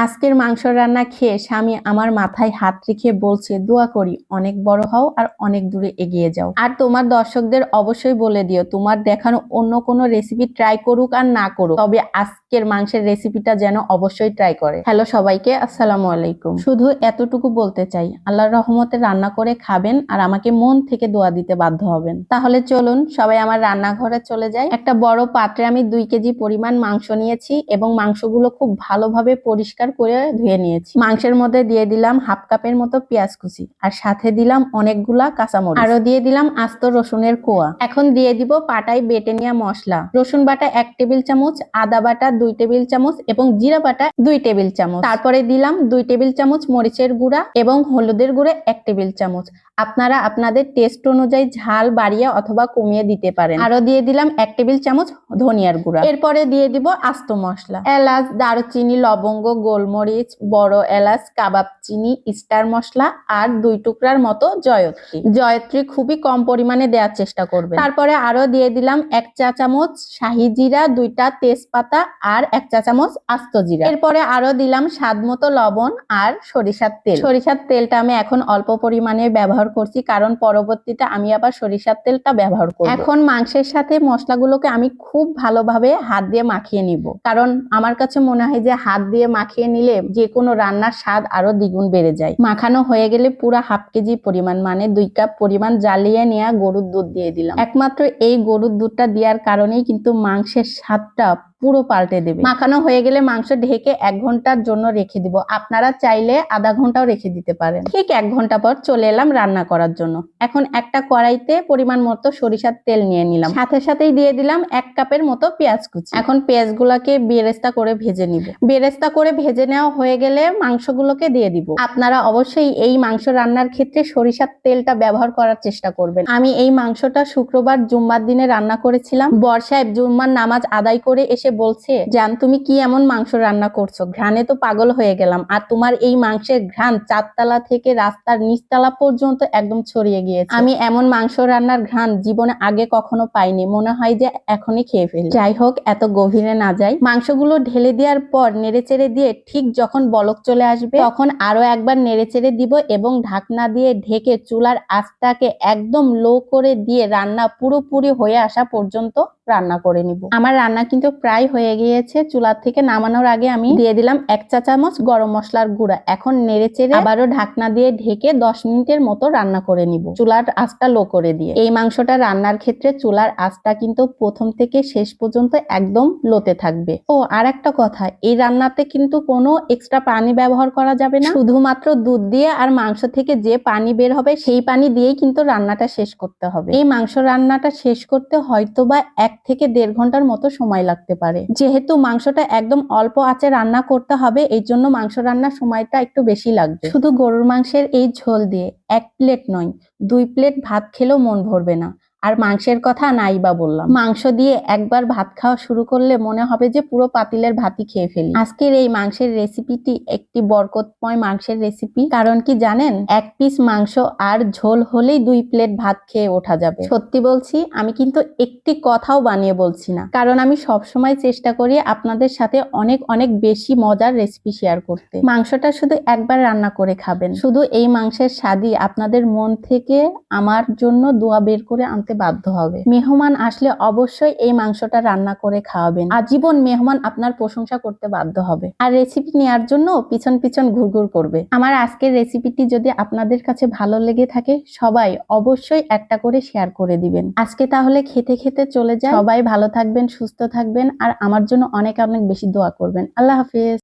আজকের মাংস রান্না খেয়ে স্বামী আমার মাথায় হাত রেখে বলছে, দোয়া করি অনেক বড় হও আর অনেক দূরে এগিয়ে যাও। আর তোমার দর্শকদের অবশ্যই বলে দিও তোমার দেখানো অন্য কোনো রেসিপি ট্রাই করুক আর না করুক, তবে আজকের মাংসের রেসিপিটা যেন অবশ্যই ট্রাই করে। হ্যালো সবাইকে, আসসালামু আলাইকুম। শুধু এতটুকু বলতে চাই, আল্লাহর রহমতে রান্না করে খাবেন আর আমাকে মন থেকে দোয়া দিতে বাধ্য হবেন। তাহলে চলুন সবাই আমার রান্নাঘরে চলে যাই। একটা বড় পাত্রে আমি 2 কেজি পরিমাণ মাংস নিয়েছি এবং মাংসগুলো খুব ভালোভাবে পরিষ্কার করে ধুয়ে নিয়েছি। মাংসের মধ্যে দিয়ে দিলাম হাফ কাপের মতো পেঁয়াজ কুচি, আর সাথে দিলাম অনেকগুলা কাঁচামরিচ, আরো দিয়ে দিলাম আস্ত রসুনের কোয়া। এখন দিয়ে দিব পাটায় বেটে নেওয়া মশলা। রসুন বাটা 1 টেবিল চামচ, আদা বাটা 2 টেবিল চামচ এবং জিরা বাটা 2 টেবিল চামচ। তারপরে দিলাম 2 টেবিল চামচ মরিচের গুঁড়া এবং হলুদের গুঁড়া 1 টেবিল চামচ। আপনারা আপনাদের টেস্ট অনুযায়ী ঝাল বাড়িয়ে অথবা কমিয়ে দিতে পারেন। আরো দিয়ে দিলাম 1 টেবিল চামচ ধনিয়ার গুঁড়া। এরপরে দিয়ে দিব আস্ত মশলা, এলাচ, দারুচিনি, লবঙ্গ, গোলমরিচ, বড় এলাচ, কাবাব চিনি, স্টার মশলা আর 2 টুকরার মতো জয়ত্রী। জয়ত্রী খুবই কম পরিমাণে দেওয়ার চেষ্টা করবেন। তারপরে আরো দিয়ে দিলাম 1 চা চামচ শাহি জিরা, 2টা তেজপাতা আর 1 চা চামচ আস্ত জিরা। এরপরে আরো দিলাম স্বাদ মতো লবণ আর সরিষার তেল। সরিষার তেলটা আমি এখন অল্প পরিমাণে ব্যবহার করছি, কারণ পরবর্তীতে আমি আবার সরিষার তেলটা ব্যবহার করব। এখন মাংসের সাথে মশলাগুলোকে আমি খুব ভালোভাবে হাত দিয়ে মাখিয়ে নিব, কারণ আমার কাছে মনে হয় যে হাত দিয়ে মাখিয়ে নিলে যে কোনো রান্নার স্বাদ আরো দ্বিগুণ বেড়ে যায়। মাখানো হয়ে গেলে পুরো হাফ কেজি পরিমাণ মানে 2 কাপ পরিমাণ জ্বালিয়ে নেওয়া গরুর দুধ দিয়ে দিলাম। একমাত্র এই গরুর দুধটা দেওয়ার কারণেই কিন্তু মাংসের স্বাদটা পুরো পাল্টে দেবে। মাখানো হয়ে গেলে মাংস ঢেকে 1 ঘন্টার জন্য রেখে দিব। আপনারা চাইলে আধা ঘন্টাও রেখে দিতে পারেন। ঠিক 1 ঘন্টা পর চলে এলাম রান্না করার জন্য। এখন একটা কড়াইতে পরিমাণ মতো সরিষার তেল নিয়ে নিলাম, সাথে সাথেই দিয়ে দিলাম 1 কাপের মতো পেঁয়াজ কুচি। এখন পেঁয়াজগুলোকে বেরেস্তা করে ভেজে নিব। বেরেস্তা করে ভেজে নেওয়া হয়ে গেলে মাংসগুলোকে দিয়ে দিব। আপনারা অবশ্যই এই মাংস রান্নার ক্ষেত্রে সরিষার তেলটা ব্যবহার করার চেষ্টা করবেন। আমি এই মাংসটা শুক্রবার জুম্মার দিনে রান্না করেছিলাম। বর সাহেব জুম্মার নামাজ আদায় করে এসে বলছে, জান তুমি কি এমন মাংস রান্না করছো, ঘ্রাণে তো পাগল হয়ে গেলাম। আর তোমার এই মাংসের ঘ্রাণ 4 তলা থেকে রাস্তার নিচতলা পর্যন্ত একদম ছড়িয়ে গিয়েছে। আমি এমন মাংস রান্নার ঘ্রাণ জীবনে আগে কখনো পাইনি, মনে হয় যে এখনই খেয়ে ফেলি। যাই হোক, এত গভীরে না যাই। মাংসগুলো ঢেলে দেওয়ার পর নেড়েচেড়ে দিয়ে ঠিক যখন বলক চলে আসবে তখন আরো একবার নেড়েচেড়ে দিব এবং ঢাকনা দিয়ে ঢেকে চুলার আঁচটাকে একদম লো করে দিয়ে রান্না পুরোপুরি হয়ে আসা পর্যন্ত রান্না করে নিব। আমার রান্না কিন্তু প্রায় হয়ে গিয়েছে। চুলা থেকে নামানোর আগে আমি দিয়ে দিলাম 1 চা চামচ গরম মশলার গুঁড়া। এখন নেড়েচেড়ে আবারও ঢাকনা দিয়ে ঢেকে 10 মিনিটের মতো রান্না করে নিব, চুলার আঁচটা লো করে দিয়ে। এই মাংসটা রান্নার ক্ষেত্রে চুলার আঁচটা কিন্তু প্রথম থেকে শেষ পর্যন্ত একদম লোতে থাকবে। ও আর একটা কথা, এই রান্নাতে কিন্তু কোনো এক্সট্রা পানি ব্যবহার করা যাবে না। শুধুমাত্র দুধ দিয়ে আর মাংস থেকে যে পানি বের হবে সেই পানি দিয়েই কিন্তু রান্নাটা শেষ করতে হবে। এই মাংস রান্নাটা শেষ করতে হয়তোবা 1 থেকে 1.5 ঘন্টার মতো সময় লাগতে পারে। যেহেতু মাংসটা একদম অল্প আঁচে রান্না করতে হবে, এই জন্য মাংস রান্নার সময়টা একটু বেশি লাগবে। শুধু গরুর মাংসের এই ঝোল দিয়ে 1 প্লেট নয় 2 প্লেট ভাত খেলেও মন ভরবে না। আর মাংসের কথা নাই বা বললাম, মাংস দিয়ে একবার ভাত খাওয়া শুরু করলে মনে হবে যে পুরো পাতিলের ভাতই খেয়ে ফেলি। আজকের এই মাংসের রেসিপিটি একটি বরকতময় মাংসের রেসিপি। কারণ কি জানেন, 1 পিস মাংস আর ঝোল হলেই 2 প্লেট ভাত খেয়ে ওঠা যাবে। সত্যি বলছি, আমি কিন্তু একটি কথাও বানিয়ে বলছি না, কারণ আমি সবসময় চেষ্টা করি আপনাদের সাথে অনেক অনেক বেশি মজার রেসিপি শেয়ার করতে। মাংসটা শুধু একবার রান্না করে খাবেন, শুধু এই মাংসের স্বাদই আপনাদের মন থেকে আমার জন্য দোয়া বের করে আনতে বাধ্য হবে। মেহমান আসলে অবশ্যই এই মাংসটা রান্না করে খাওয়াবেন, আজীবন মেহমান আপনার প্রশংসা করতে বাধ্য হবে আর রেসিপি নেওয়ার জন্য পিছন পিছন ঘুরঘুর করবে। আমার আজকের রেসিপিটি যদি আপনাদের কাছে ভালো লেগে থাকে সবাই অবশ্যই একটা করে শেয়ার করে দিবেন। আজকে তাহলে খেতে খেতে চলে যায়। সবাই ভালো থাকবেন, সুস্থ থাকবেন আর আমার জন্য অনেক অনেক বেশি দোয়া করবেন। আল্লাহ হাফেজ।